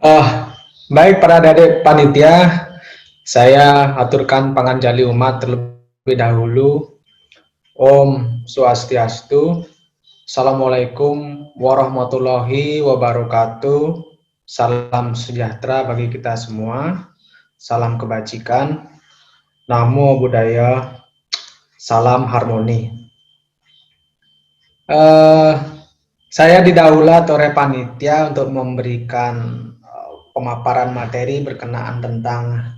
Oh, baik para adik panitia, saya aturkan panganjali umat terlebih dahulu. Om Swastiastu, Assalamualaikum warahmatullahi wabarakatuh. Salam sejahtera bagi kita semua, salam kebajikan, namo buddhaya, salam harmoni. Eh, saya didaulat oleh panitia untuk memberikan pemaparan materi berkenaan tentang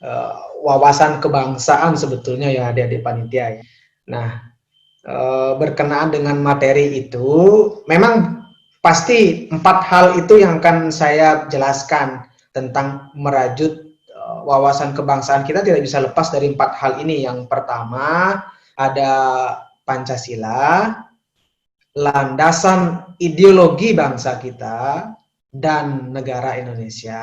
uh, wawasan kebangsaan sebetulnya ya adik-adik panitia ya. Nah, berkenaan dengan materi itu, memang pasti 4 hal itu yang akan saya jelaskan tentang merajut wawasan kebangsaan kita tidak bisa lepas dari 4 hal ini. Yang pertama ada Pancasila, landasan ideologi bangsa kita dan negara Indonesia.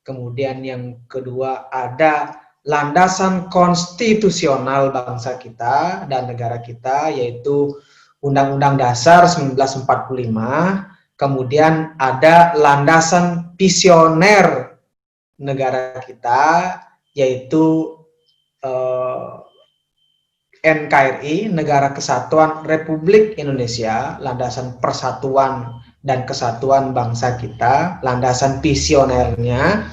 Kemudian yang kedua ada landasan konstitusional bangsa kita dan negara kita, yaitu Undang-Undang Dasar 1945. Kemudian ada landasan visioner negara kita, yaitu NKRI, Negara Kesatuan Republik Indonesia, landasan persatuan dan kesatuan bangsa kita, landasan visionernya.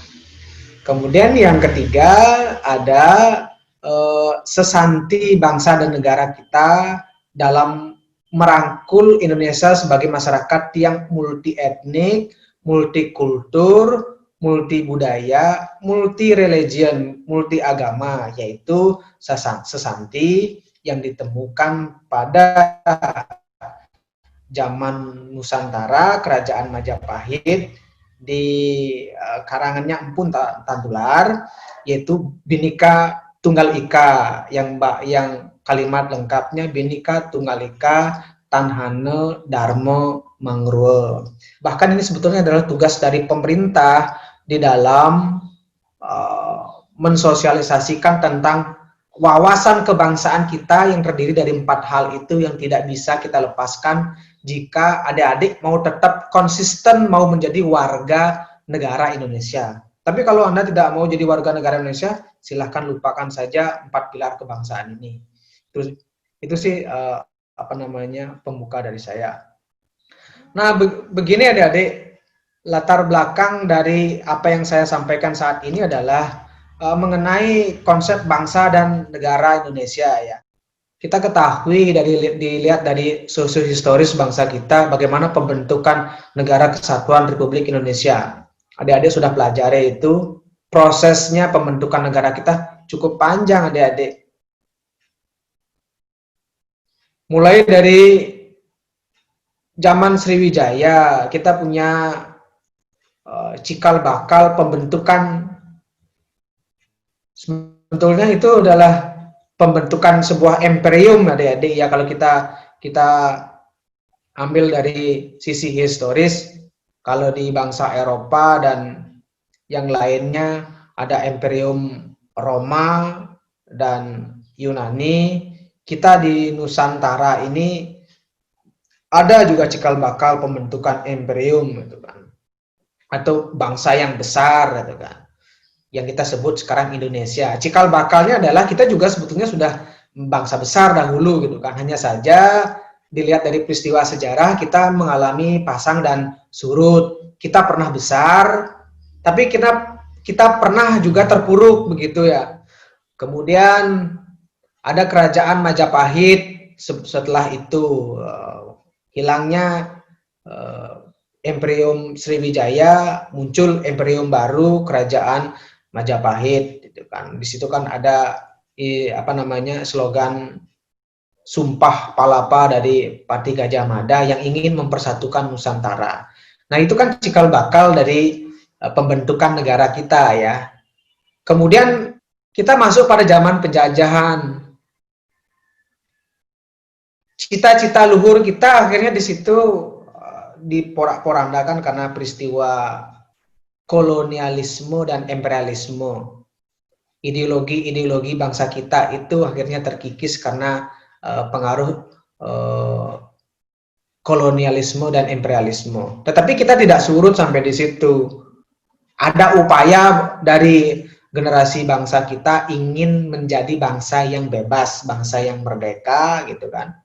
Kemudian yang ketiga ada sesanti bangsa dan negara kita dalam merangkul Indonesia sebagai masyarakat yang multi etnik, multikultur, multi budaya, multi religion, multi agama, yaitu sesanti yang ditemukan pada zaman Nusantara, Kerajaan Majapahit, di karangannya Empun Tantular, yaitu Bhinneka Tunggal Ika, yang kalimat lengkapnya Bhinneka Tunggal Ika Tanhane Dharma Mangruwe. Bahkan ini sebetulnya adalah tugas dari pemerintah di dalam mensosialisasikan tentang wawasan kebangsaan kita yang terdiri dari 4 hal itu yang tidak bisa kita lepaskan jika adik-adik mau tetap konsisten mau menjadi warga negara Indonesia. Tapi kalau Anda tidak mau jadi warga negara Indonesia, silahkan lupakan saja 4 pilar kebangsaan ini. Itu sih pembuka dari saya. Nah, begini adik-adik, latar belakang dari apa yang saya sampaikan saat ini adalah mengenai konsep bangsa dan negara Indonesia ya. Kita ketahui dilihat dari sosiohistoris bangsa kita, bagaimana pembentukan Negara Kesatuan Republik Indonesia. Adik-adik sudah pelajari itu, prosesnya pembentukan negara kita cukup panjang adik-adik. Mulai dari zaman Sriwijaya, kita punya cikal bakal pembentukan, sebetulnya itu adalah pembentukan sebuah imperium adik-adik ya, kalau kita ambil dari sisi historis. Kalau di bangsa Eropa dan yang lainnya ada imperium Roma dan Yunani, kita di Nusantara ini ada juga cikal bakal pembentukan imperium gitu kan, atau bangsa yang besar gitu kan, yang kita sebut sekarang Indonesia. Cikal bakalnya adalah kita juga sebetulnya sudah bangsa besar dahulu gitu kan. Hanya saja dilihat dari peristiwa sejarah kita mengalami pasang dan surut. Kita pernah besar, tapi kita pernah juga terpuruk begitu ya. Kemudian ada kerajaan Majapahit, setelah itu hilangnya Imperium Sriwijaya, muncul imperium baru kerajaan Majapahit gitu kan. Di situ kan ada slogan Sumpah Palapa dari Pati Gajah Mada yang ingin mempersatukan Nusantara. Nah, itu kan cikal bakal dari pembentukan negara kita ya. Kemudian kita masuk pada zaman penjajahan. Cita-cita luhur kita akhirnya di situ diporak-porandakan karena peristiwa kolonialisme dan imperialisme. Ideologi-ideologi bangsa kita itu akhirnya terkikis karena pengaruh kolonialisme dan imperialisme. Tetapi kita tidak surut sampai di situ. Ada upaya dari generasi bangsa kita ingin menjadi bangsa yang bebas, bangsa yang merdeka, gitu kan.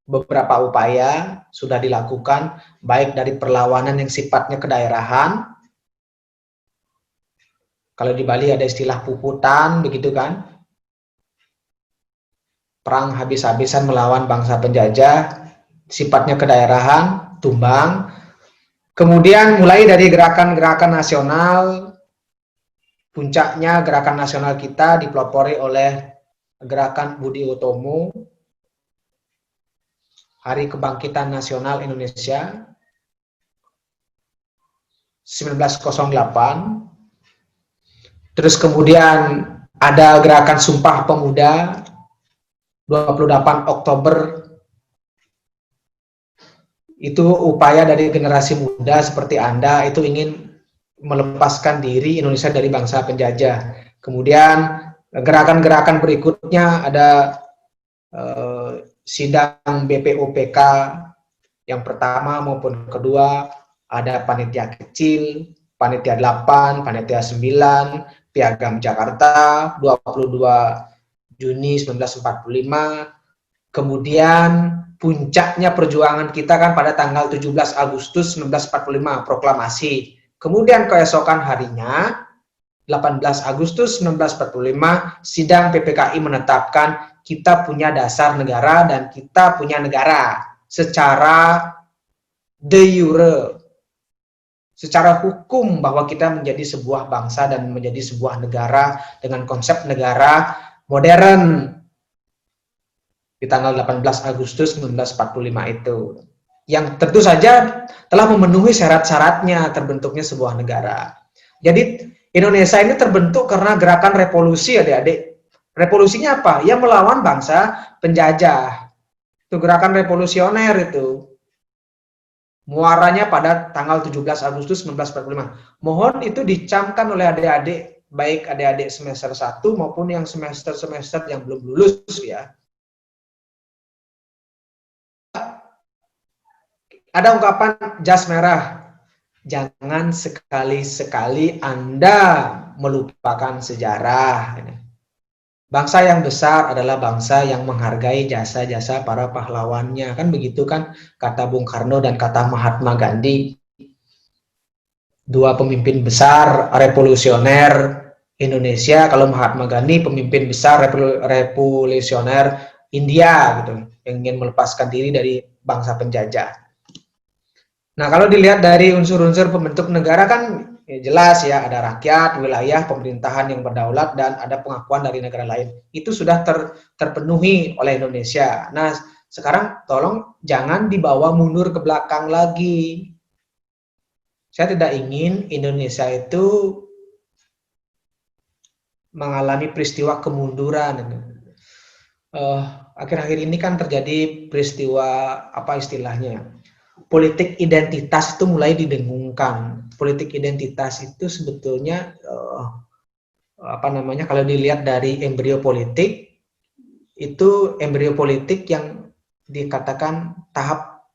Beberapa upaya sudah dilakukan, baik dari perlawanan yang sifatnya kedaerahan. Kalau di Bali ada istilah puputan, begitu kan. Perang habis-habisan melawan bangsa penjajah, sifatnya kedaerahan, tumbang. Kemudian mulai dari gerakan-gerakan nasional, puncaknya gerakan nasional kita dipelopori oleh gerakan Budi Utomo, Hari Kebangkitan Nasional Indonesia 1908. Terus kemudian ada gerakan Sumpah Pemuda 28 Oktober. Itu upaya dari generasi muda seperti Anda itu ingin melepaskan diri Indonesia dari bangsa penjajah. Kemudian gerakan-gerakan berikutnya ada sidang BPUPK yang pertama maupun kedua, ada panitia kecil, panitia 8, panitia 9, Piagam Jakarta 22 Juni 1945. Kemudian puncaknya perjuangan kita kan pada tanggal 17 Agustus 1945, proklamasi. Kemudian keesokan harinya 18 Agustus 1945, sidang PPKI menetapkan kita punya dasar negara dan kita punya negara secara de jure, secara hukum bahwa kita menjadi sebuah bangsa dan menjadi sebuah negara dengan konsep negara modern di tanggal 18 Agustus 1945 itu. Yang tentu saja telah memenuhi syarat-syaratnya terbentuknya sebuah negara. Jadi Indonesia ini terbentuk karena gerakan revolusi, adik-adik. Revolusinya apa? Ya melawan bangsa penjajah. Itu gerakan revolusioner itu. Muaranya pada tanggal 17 Agustus 1945. Mohon itu dicamkan oleh adik-adik, baik adik-adik semester 1 maupun yang semester-semester yang belum lulus ya. Ada ungkapan jas merah. Jangan sekali-sekali Anda melupakan sejarah. Bangsa yang besar adalah bangsa yang menghargai jasa-jasa para pahlawannya. Kan begitu kan kata Bung Karno dan kata Mahatma Gandhi. Dua pemimpin besar revolusioner Indonesia, kalau Mahatma Gandhi pemimpin besar revolusioner India gitu, yang ingin melepaskan diri dari bangsa penjajah. Nah, kalau dilihat dari unsur-unsur pembentuk negara kan ya jelas ya, ada rakyat, wilayah, pemerintahan yang berdaulat, dan ada pengakuan dari negara lain. Itu sudah terpenuhi oleh Indonesia. Nah, sekarang tolong jangan dibawa mundur ke belakang lagi. Saya tidak ingin Indonesia itu mengalami peristiwa kemunduran. Akhir-akhir ini kan terjadi peristiwa, apa istilahnya, politik identitas itu mulai didengungkan. Politik identitas itu sebetulnya apa namanya, kalau dilihat dari embrio politik, itu embrio politik yang dikatakan tahap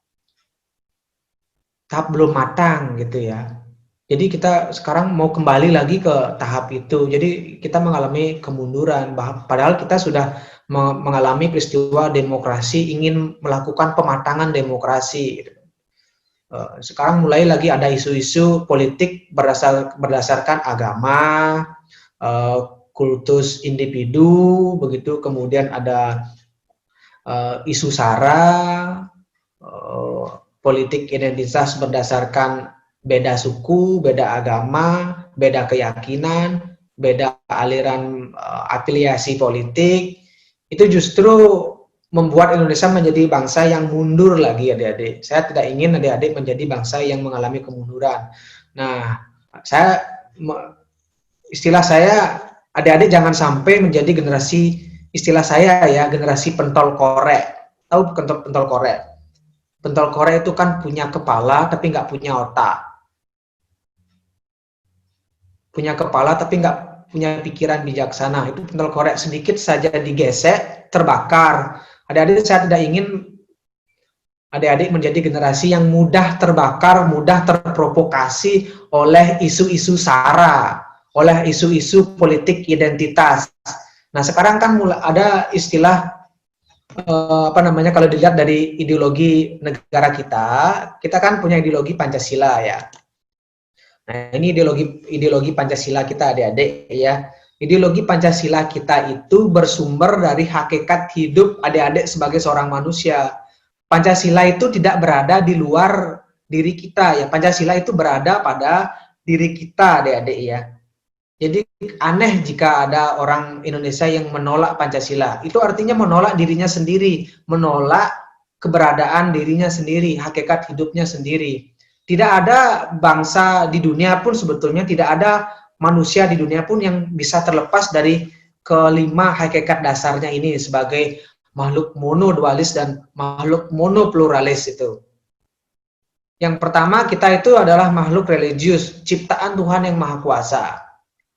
belum matang gitu ya. Jadi kita sekarang mau kembali lagi ke tahap itu. Jadi kita mengalami kemunduran, padahal kita sudah mengalami peristiwa demokrasi, ingin melakukan pematangan demokrasi. Sekarang mulai lagi ada isu-isu politik berdasarkan agama, kultus individu, begitu. Kemudian ada isu SARA, politik identitas berdasarkan beda suku, beda agama, beda keyakinan, beda aliran afiliasi politik. Itu justru membuat Indonesia menjadi bangsa yang mundur lagi, adik-adik. Saya tidak ingin adik-adik menjadi bangsa yang mengalami kemunduran. Nah, istilah saya, adik-adik jangan sampai menjadi generasi, istilah saya ya, generasi pentol korek. Tahu pentol korek? Pentol korek itu kan punya kepala tapi nggak punya otak. Punya kepala tapi nggak punya pikiran bijaksana. Itu pentol korek, sedikit saja digesek, terbakar. Adik-adik, saya tidak ingin adik-adik menjadi generasi yang mudah terbakar, mudah terprovokasi oleh isu-isu SARA, oleh isu-isu politik identitas. Nah, sekarang kan mulai ada istilah apa namanya, kalau dilihat dari ideologi negara kita kan punya ideologi Pancasila ya. Nah, ini ideologi Pancasila kita adik-adik ya. Ideologi Pancasila kita itu bersumber dari hakikat hidup adik-adik sebagai seorang manusia. Pancasila itu tidak berada di luar diri kita ya. Pancasila itu berada pada diri kita adik-adik ya. Jadi aneh jika ada orang Indonesia yang menolak Pancasila. Itu artinya menolak dirinya sendiri, menolak keberadaan dirinya sendiri, hakikat hidupnya sendiri. Tidak ada bangsa di dunia pun sebetulnya, tidak ada manusia di dunia pun yang bisa terlepas dari kelima hakikat dasarnya ini sebagai makhluk monodualis dan makhluk monopluralis itu. Yang pertama, kita itu adalah makhluk religius, ciptaan Tuhan yang Maha Kuasa.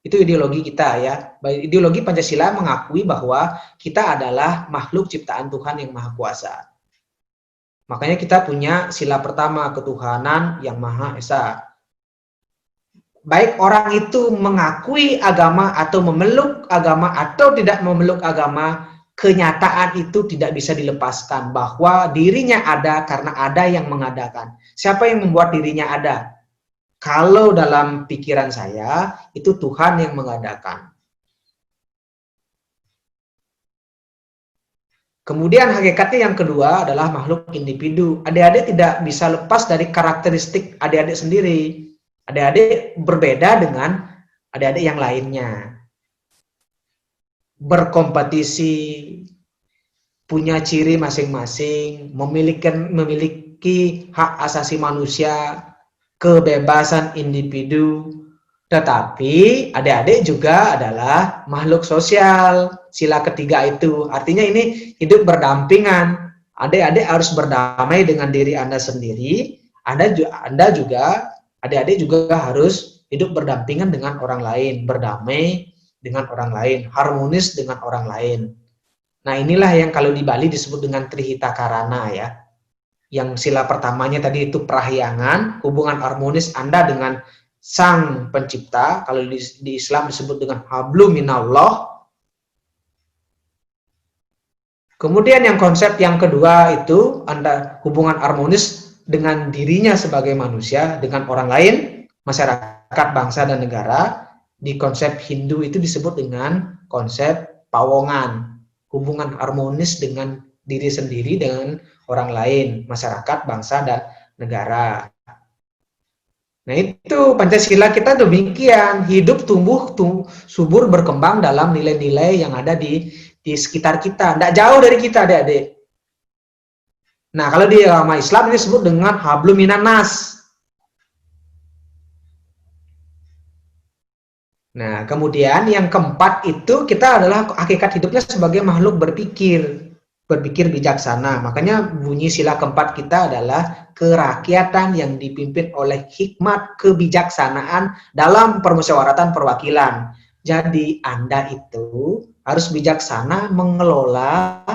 Itu ideologi kita ya. Ideologi Pancasila mengakui bahwa kita adalah makhluk ciptaan Tuhan yang Maha Kuasa. Makanya kita punya sila pertama, ketuhanan yang Maha Esa. Baik orang itu mengakui agama atau memeluk agama atau tidak memeluk agama, kenyataan itu tidak bisa dilepaskan bahwa dirinya ada karena ada yang mengadakan. Siapa yang membuat dirinya ada? Kalau dalam pikiran saya, itu Tuhan yang mengadakan. Kemudian hakikatnya yang kedua adalah makhluk individu. Adik-adik tidak bisa lepas dari karakteristik adik-adik sendiri. Adik-adik berbeda dengan adik-adik yang lainnya. Berkompetisi, punya ciri masing-masing, memiliki hak asasi manusia, kebebasan individu, tetapi adik-adik juga adalah makhluk sosial. Sila ketiga itu artinya ini hidup berdampingan. Adik-adik harus berdamai dengan diri Anda sendiri. Anda juga, adik-adik juga harus hidup berdampingan dengan orang lain, berdamai dengan orang lain, harmonis dengan orang lain. Nah, inilah yang kalau di Bali disebut dengan Trihita Karana ya. Yang sila pertamanya tadi itu prahyangan, hubungan harmonis Anda dengan Sang Pencipta, kalau di Islam disebut dengan hablum minallah. Kemudian yang konsep yang kedua itu Anda hubungan harmonis dengan dirinya sebagai manusia, dengan orang lain, masyarakat, bangsa, dan negara. Di konsep Hindu itu disebut dengan konsep pawongan, hubungan harmonis dengan diri sendiri dengan orang lain, masyarakat, bangsa, dan negara. Nah, itu Pancasila kita demikian, hidup tumbuh subur berkembang dalam nilai-nilai yang ada di sekitar kita, tidak jauh dari kita adik-adik. Nah, kalau di agama Islam ini disebut dengan hablum minan nas. Nah, kemudian yang keempat itu kita adalah hakikat hidupnya sebagai makhluk berpikir bijaksana. Makanya bunyi sila keempat kita adalah kerakyatan yang dipimpin oleh hikmat kebijaksanaan dalam permusyawaratan perwakilan. Jadi Anda itu harus bijaksana mengelola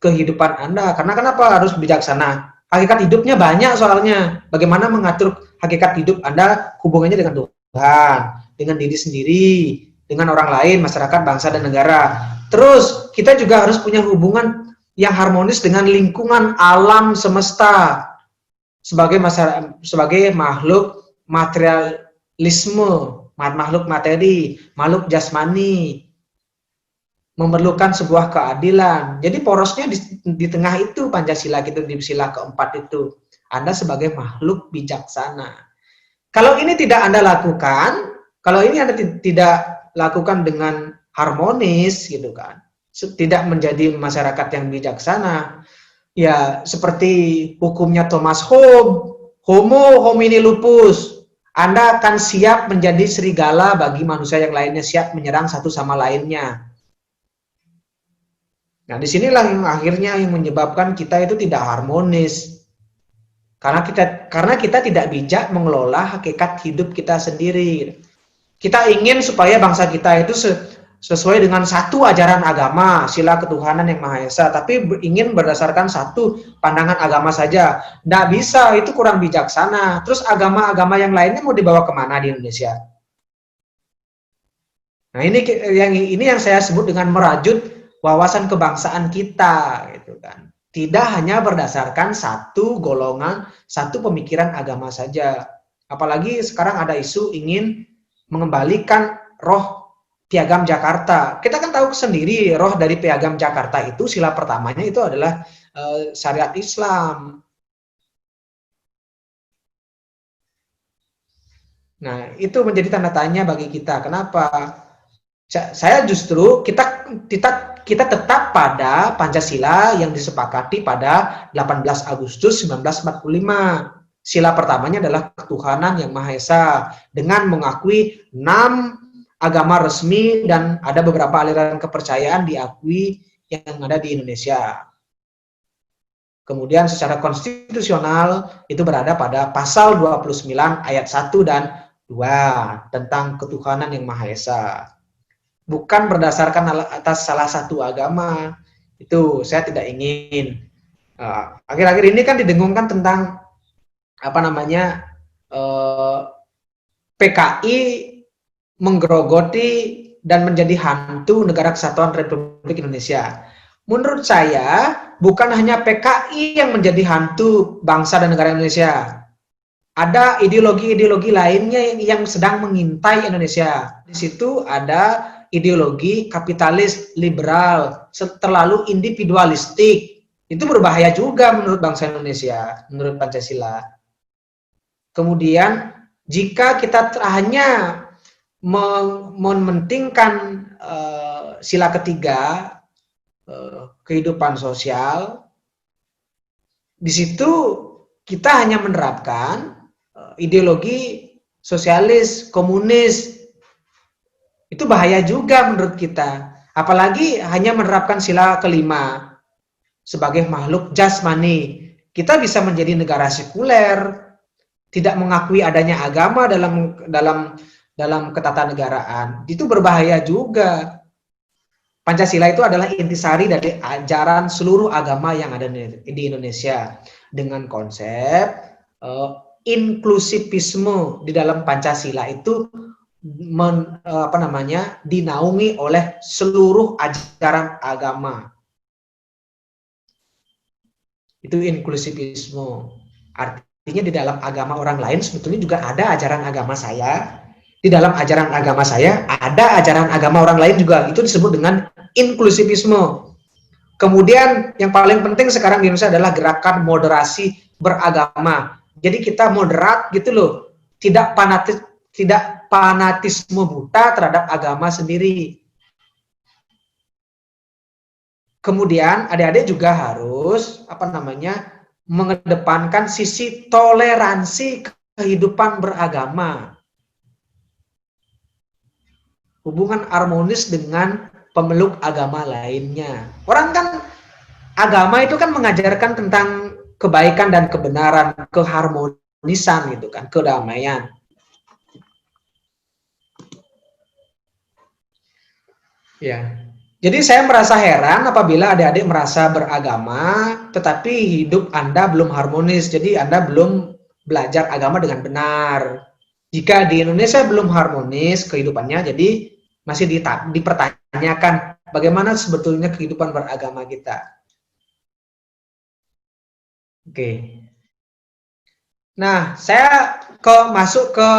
kehidupan Anda. Karena kenapa harus bijaksana? Hakikat hidupnya banyak soalnya. Bagaimana mengatur hakikat hidup Anda hubungannya dengan Tuhan, dengan diri sendiri, dengan orang lain, masyarakat, bangsa, dan negara. Terus kita juga harus punya hubungan yang harmonis dengan lingkungan alam semesta sebagai makhluk materialisme, makhluk materi, makhluk jasmani, memerlukan sebuah keadilan. Jadi porosnya di tengah itu Pancasila gitu, di sila keempat itu. Anda sebagai makhluk bijaksana. Kalau ini tidak Anda lakukan, kalau ini Anda tidak lakukan dengan harmonis gitu kan, tidak menjadi masyarakat yang bijaksana, ya seperti hukumnya Thomas Hobbes, homo homini lupus, Anda akan siap menjadi serigala bagi manusia yang lainnya, siap menyerang satu sama lainnya. Nah, disinilah yang akhirnya yang menyebabkan kita itu tidak harmonis, karena kita tidak bijak mengelola hakikat hidup kita sendiri. Kita ingin supaya bangsa kita itu sesuai dengan satu ajaran agama, sila ketuhanan yang Maha Esa, tapi ingin berdasarkan satu pandangan agama saja. Nggak bisa, itu kurang bijaksana. Terus agama-agama yang lainnya mau dibawa kemana di Indonesia? Nah, ini yang saya sebut dengan merajut wawasan kebangsaan kita, gitu kan. Tidak hanya berdasarkan satu golongan, satu pemikiran agama saja. Apalagi sekarang ada isu ingin mengembalikan roh Piagam Jakarta. Kita kan tahu sendiri roh dari Piagam Jakarta itu sila pertamanya itu adalah syariat Islam. Nah, itu menjadi tanda tanya bagi kita. Kenapa? Saya justru kita tetap pada Pancasila yang disepakati pada 18 Agustus 1945. Sila pertamanya adalah ketuhanan yang Maha Esa dengan mengakui 6 agama resmi dan ada beberapa aliran kepercayaan diakui yang ada di Indonesia. Kemudian secara konstitusional itu berada pada pasal 29 ayat 1 dan 2 tentang ketuhanan yang Maha Esa. Bukan berdasarkan atas salah satu agama, itu saya tidak ingin. Akhir-akhir ini kan didengungkan tentang apa namanya PKI menggerogoti dan menjadi hantu Negara Kesatuan Republik Indonesia. Menurut saya bukan hanya PKI yang menjadi hantu bangsa dan negara Indonesia. Ada ideologi-ideologi lainnya yang sedang mengintai Indonesia. Di situ ada ideologi kapitalis liberal, terlalu individualistik. Itu berbahaya juga menurut bangsa Indonesia, menurut Pancasila. Kemudian jika kita hanya mementingkan sila ketiga, kehidupan sosial, di situ kita hanya menerapkan ideologi sosialis, komunis. Itu bahaya juga menurut kita. Apalagi hanya menerapkan sila kelima sebagai makhluk jasmani. Kita bisa menjadi negara sekuler, tidak mengakui adanya agama dalam ketatanegaraan. Itu berbahaya juga. Pancasila itu adalah intisari dari ajaran seluruh agama yang ada di Indonesia dengan konsep inklusivisme di dalam Pancasila itu dinaungi oleh seluruh ajaran agama. Itu inklusivisme. Artinya di dalam agama orang lain sebetulnya juga ada ajaran agama saya. Di dalam ajaran agama saya ada ajaran agama orang lain juga. Itu disebut dengan inklusivisme. Kemudian yang paling penting sekarang di Indonesia adalah gerakan moderasi beragama. Jadi kita moderat gitu loh. Tidak fanatisme buta terhadap agama sendiri. Kemudian adik-adik juga harus mengedepankan sisi toleransi kehidupan beragama. Hubungan harmonis dengan pemeluk agama lainnya. Orang kan agama itu kan mengajarkan tentang kebaikan dan kebenaran, keharmonisan gitu kan, kedamaian. Ya. Jadi saya merasa heran apabila adik-adik merasa beragama, tetapi hidup Anda belum harmonis. Jadi Anda belum belajar agama dengan benar. Jika di Indonesia belum harmonis kehidupannya, jadi masih dipertanyakan bagaimana sebetulnya kehidupan beragama kita. Oke. Nah, saya masuk ke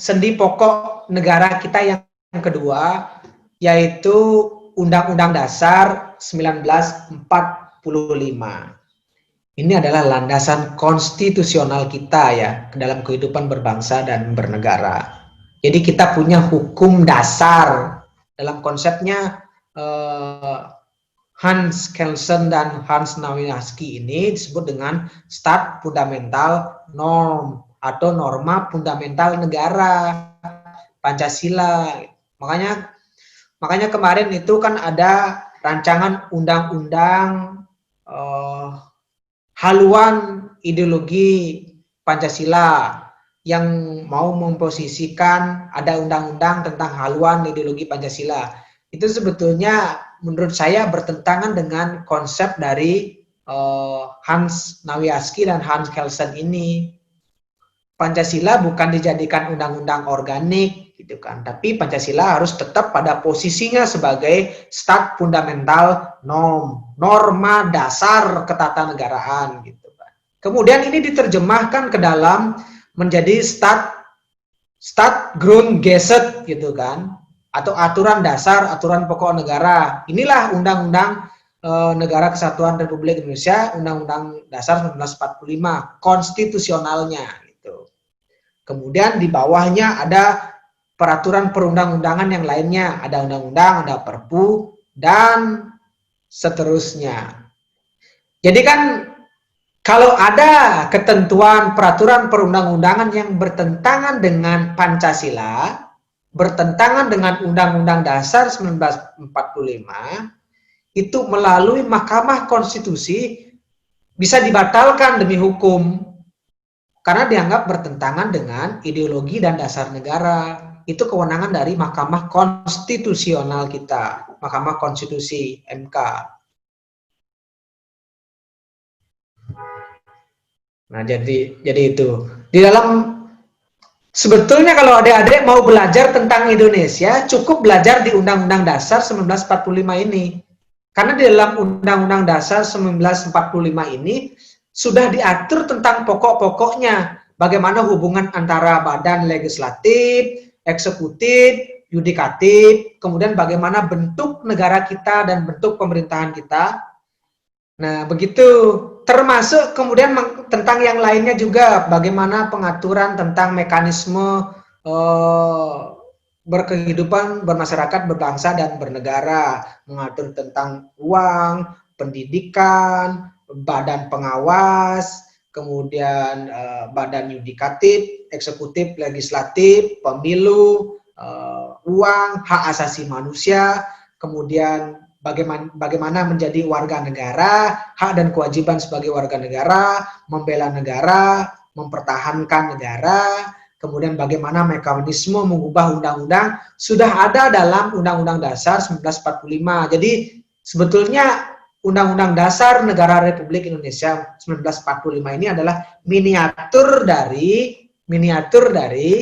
sendi pokok negara kita yang kedua, yaitu Undang-Undang Dasar 1945. Ini adalah landasan konstitusional kita ya dalam kehidupan berbangsa dan bernegara. Jadi kita punya hukum dasar dalam konsepnya Hans Kelsen dan Hans Nawinaski ini disebut dengan Stat Fundamental Norm atau norma fundamental negara Pancasila. Makanya kemarin itu kan ada rancangan undang-undang haluan ideologi Pancasila yang mau memposisikan ada undang-undang tentang haluan ideologi Pancasila. Itu sebetulnya menurut saya bertentangan dengan konsep dari Hans Nawiaski dan Hans Kelsen ini. Pancasila bukan dijadikan undang-undang organik gitu kan, tapi Pancasila harus tetap pada posisinya sebagai stat fundamental norma dasar ketatanegaraan gitu kan. Kemudian ini diterjemahkan ke dalam menjadi stat Grundgesetz gitu kan, atau aturan dasar, aturan pokok negara. Inilah undang-undang Negara Kesatuan Republik Indonesia, Undang-Undang Dasar 1945, konstitusionalnya gitu. Kemudian di bawahnya ada peraturan perundang-undangan yang lainnya, ada undang-undang, ada perpu, dan seterusnya. Jadi kan kalau ada ketentuan peraturan perundang-undangan yang bertentangan dengan Pancasila, bertentangan dengan Undang-Undang Dasar 1945, itu melalui Mahkamah Konstitusi bisa dibatalkan demi hukum. Karena dianggap bertentangan dengan ideologi dan dasar negara. Itu kewenangan dari Mahkamah Konstitusional kita, Mahkamah Konstitusi, MK. Nah, jadi itu. Di dalam, sebetulnya kalau adik-adik mau belajar tentang Indonesia, cukup belajar di Undang-Undang Dasar 1945 ini. Karena di dalam Undang-Undang Dasar 1945 ini, sudah diatur tentang pokok-pokoknya, bagaimana hubungan antara badan legislatif, eksekutif, yudikatif, kemudian bagaimana bentuk negara kita dan bentuk pemerintahan kita. Nah, begitu. Termasuk kemudian tentang yang lainnya juga, bagaimana pengaturan tentang mekanisme berkehidupan, bermasyarakat, berbangsa, dan bernegara, mengatur tentang uang, pendidikan, badan pengawas, kemudian badan yudikatif, eksekutif, legislatif, pemilu, uang, hak asasi manusia, kemudian bagaimana menjadi warga negara, hak dan kewajiban sebagai warga negara, membela negara, mempertahankan negara, kemudian bagaimana mekanisme mengubah undang-undang, sudah ada dalam Undang-Undang Dasar 1945. Jadi sebetulnya Undang-Undang Dasar Negara Republik Indonesia 1945 ini adalah miniatur dari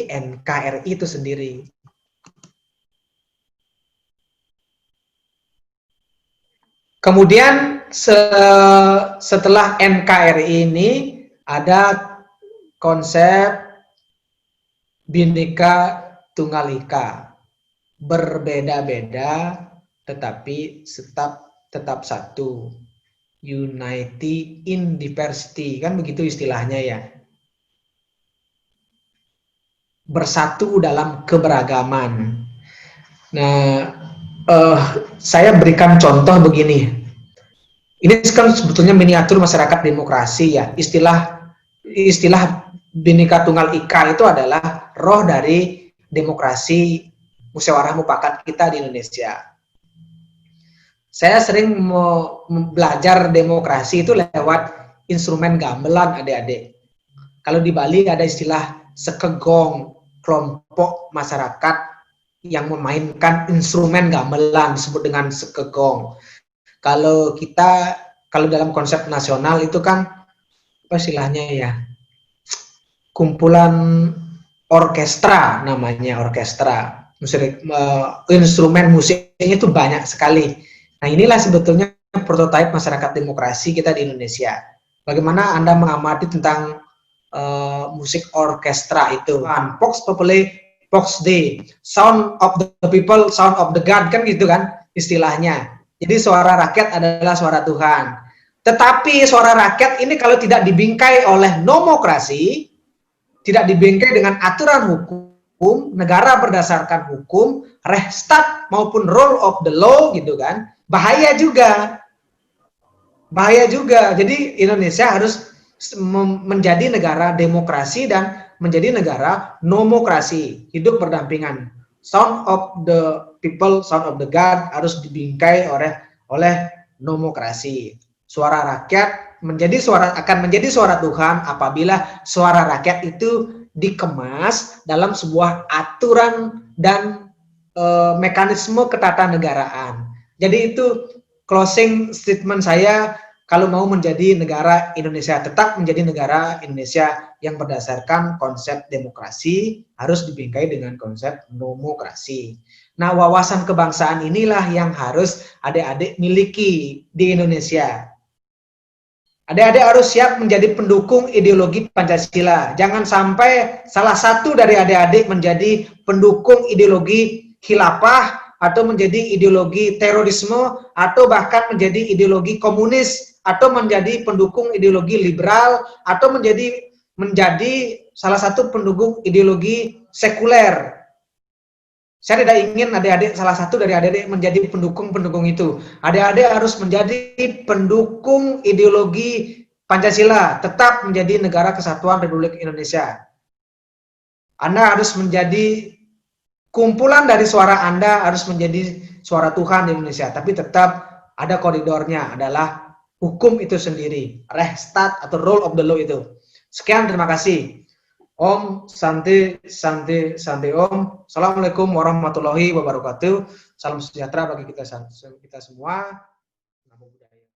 NKRI itu sendiri. Kemudian setelah NKRI ini ada konsep Bhinneka Tunggal Ika, berbeda-beda tetapi tetap satu, unity in diversity, kan begitu istilahnya ya, bersatu dalam keberagaman. Nah, saya berikan contoh begini, ini kan sebetulnya miniatur masyarakat demokrasi ya, istilah Bhinneka Tunggal Ika itu adalah roh dari demokrasi musyawarah mufakat kita di Indonesia. Saya sering belajar demokrasi itu lewat instrumen gamelan, adik-adik. Kalau di Bali ada istilah sekegong, kelompok masyarakat yang memainkan instrumen gamelan disebut dengan sekegong. Kalau dalam konsep nasional itu kan apa istilahnya ya, kumpulan orkestra, namanya orkestra. Instrumen musiknya itu banyak sekali. Nah, inilah sebetulnya prototipe masyarakat demokrasi kita di Indonesia. Bagaimana Anda mengamati tentang musik orkestra itu? Vox Populi, Vox Dei, sound of the people, sound of the God, kan gitu kan istilahnya. Jadi suara rakyat adalah suara Tuhan. Tetapi suara rakyat ini kalau tidak dibingkai oleh nomokrasi, tidak dibingkai dengan aturan hukum, negara berdasarkan hukum, Rechtsstaat maupun rule of the law gitu kan, bahaya juga. Jadi Indonesia harus menjadi negara demokrasi dan menjadi negara nomokrasi, hidup berdampingan. Sound of the people, sound of the God harus dibingkai oleh nomokrasi. Suara rakyat akan menjadi suara Tuhan apabila suara rakyat itu dikemas dalam sebuah aturan dan mekanisme ketatanegaraan. Jadi itu closing statement saya kalau mau menjadi negara Indonesia, tetap menjadi negara Indonesia yang berdasarkan konsep demokrasi, harus dibingkai dengan konsep nomokrasi. Nah, wawasan kebangsaan inilah yang harus adik-adik miliki di Indonesia. Adik-adik harus siap menjadi pendukung ideologi Pancasila. Jangan sampai salah satu dari adik-adik menjadi pendukung ideologi khilafah, atau menjadi ideologi terorisme, atau bahkan menjadi ideologi komunis, atau menjadi pendukung ideologi liberal, atau menjadi salah satu pendukung ideologi sekuler. Saya tidak ingin adik-adik, salah satu dari adik-adik menjadi pendukung-pendukung itu. Adik-adik harus menjadi pendukung ideologi Pancasila, tetap menjadi negara kesatuan Republik Indonesia. Anda harus menjadi kumpulan dari suara Anda, harus menjadi suara Tuhan di Indonesia, tapi tetap ada koridornya, adalah hukum itu sendiri, Rechtsstaat atau rule of the law itu. Sekian, terima kasih. Om Santi Santi Santi Om. Assalamualaikum warahmatullahi wabarakatuh. Salam sejahtera bagi kita semua.